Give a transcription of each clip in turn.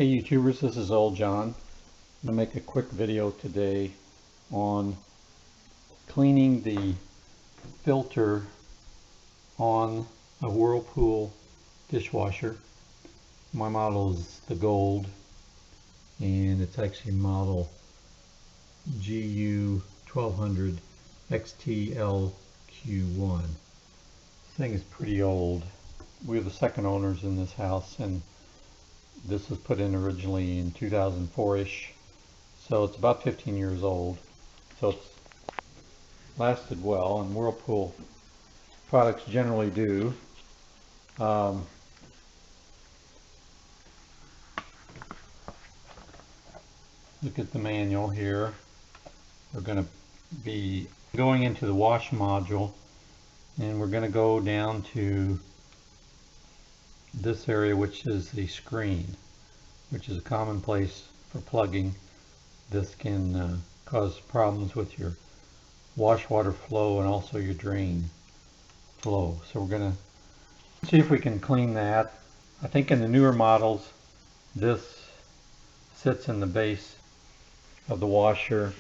Hey YouTubers, this is Old John. I'm going to make a quick video today on cleaning the filter on a Whirlpool dishwasher. My model is the gold and it's actually model GU1200 XTLQ1. This thing is pretty old. We're the second owners in this house, and this was put in originally in 2004-ish, so it's about 15 years old. So it's lasted well, and Whirlpool products generally do. Look at the manual here. We're going to be going into the wash module, and we're going to go down to this area, which is the screen, which is a common place for plugging. This can cause problems with your wash water flow and also your drain flow. So we're going to see if we can clean that. I think in the newer models this sits in the base of the washer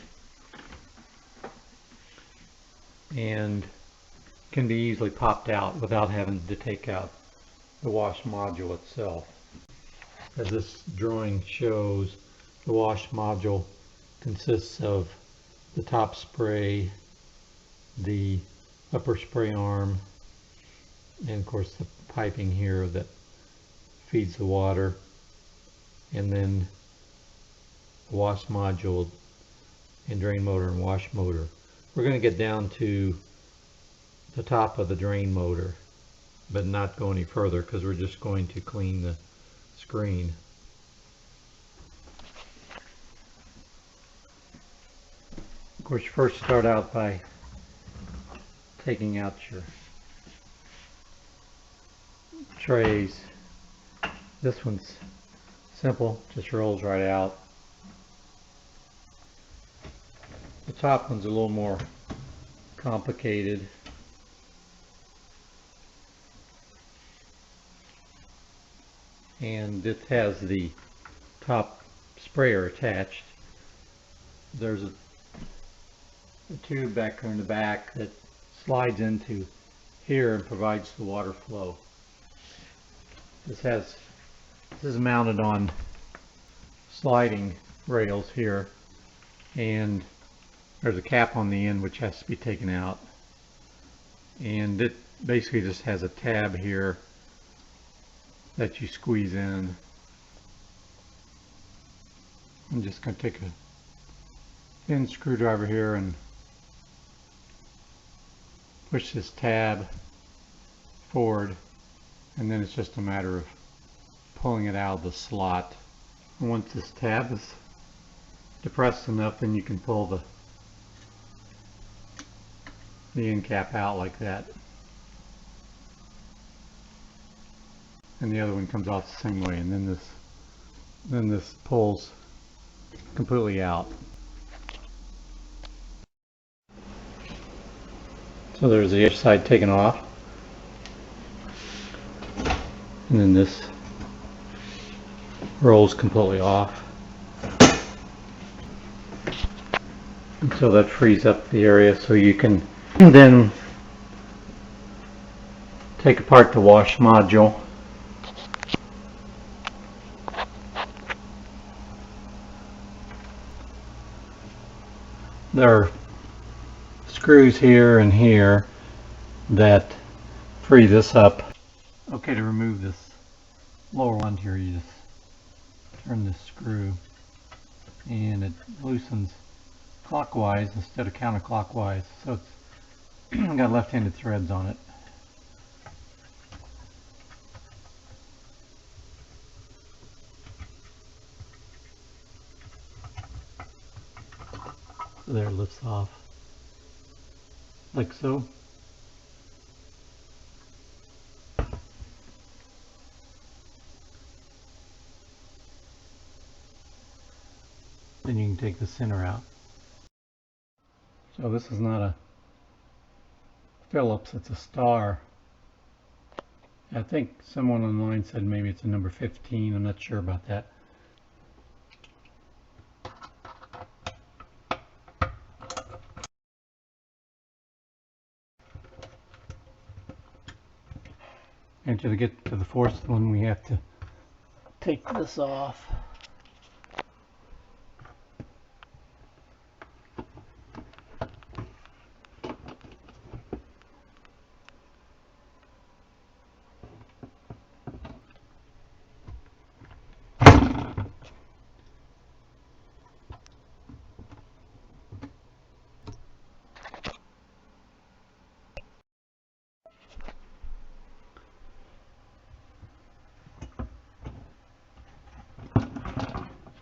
and can be easily popped out without having to take out the wash module itself. As this drawing shows, the wash module consists of the top spray, the upper spray arm, and of course the piping here that feeds the water, and then the wash module and drain motor and wash motor. We're going to get down to the top of the drain motor, but not go any further because we're just going to clean the screen. Of course, you first start out by taking out your trays. This one's simple, just rolls right out. The top one's a little more complicated. And it has the top sprayer attached. There's a tube back there in the back that slides into here and provides the water flow. This is mounted on sliding rails here, and there's a cap on the end which has to be taken out, and it basically just has a tab here that you squeeze in. I'm just going to take a thin screwdriver here and push this tab forward, and then it's just a matter of pulling it out of the slot. And once this tab is depressed enough, then you can pull the end cap out like that. And the other one comes off the same way, and then this pulls completely out. So there's the other side taken off, and then this rolls completely off. And so that frees up the area so you can then take apart the wash module. There are screws here and here that free this up. Okay, to remove this lower one here, you just turn this screw and it loosens clockwise instead of counterclockwise, so it's got left-handed threads on it. So there, it lifts off like so. Then you can take the center out. So this is not a Phillips, it's a Star. I think someone online said maybe it's a number 15. I'm not sure about that. And to get to the fourth one, we have to take this off.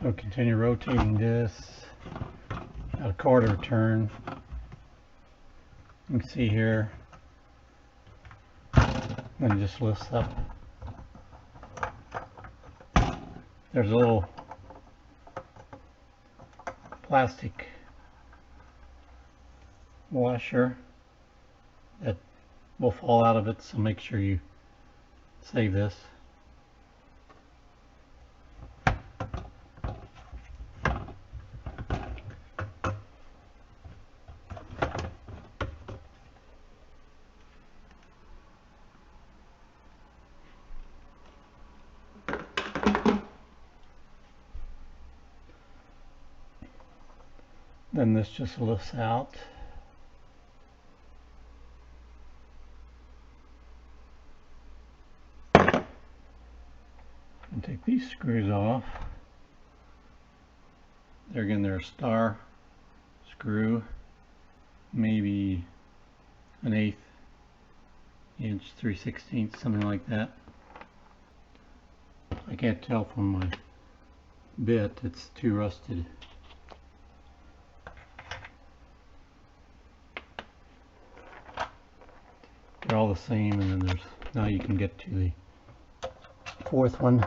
So continue rotating this at a quarter turn. You can see here, and it just lifts up. There's a little plastic washer that will fall out of it, so make sure you save this. Then this just lifts out. And take these screws off. There again, they're a star screw, maybe an 1/8 inch, 3/16, something like that. I can't tell from my bit, it's too rusted. They're all the same, and then now you can get to the fourth one.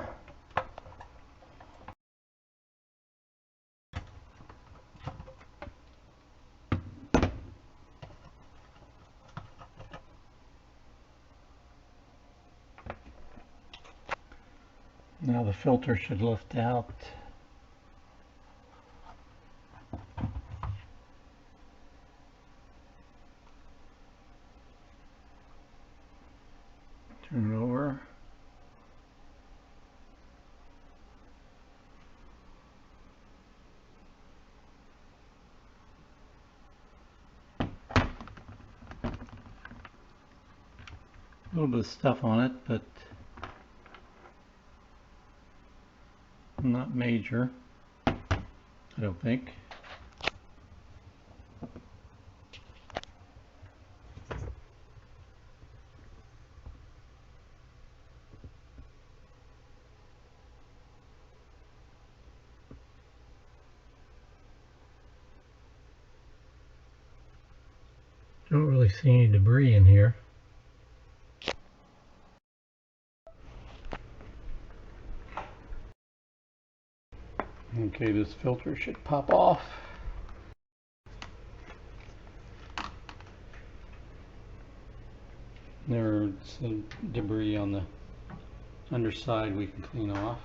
Now the filter should lift out. Turn it over. A little bit of stuff on it, but not major, I don't think. Don't really see any debris in here. Okay, this filter should pop off. There's some debris on the underside we can clean off.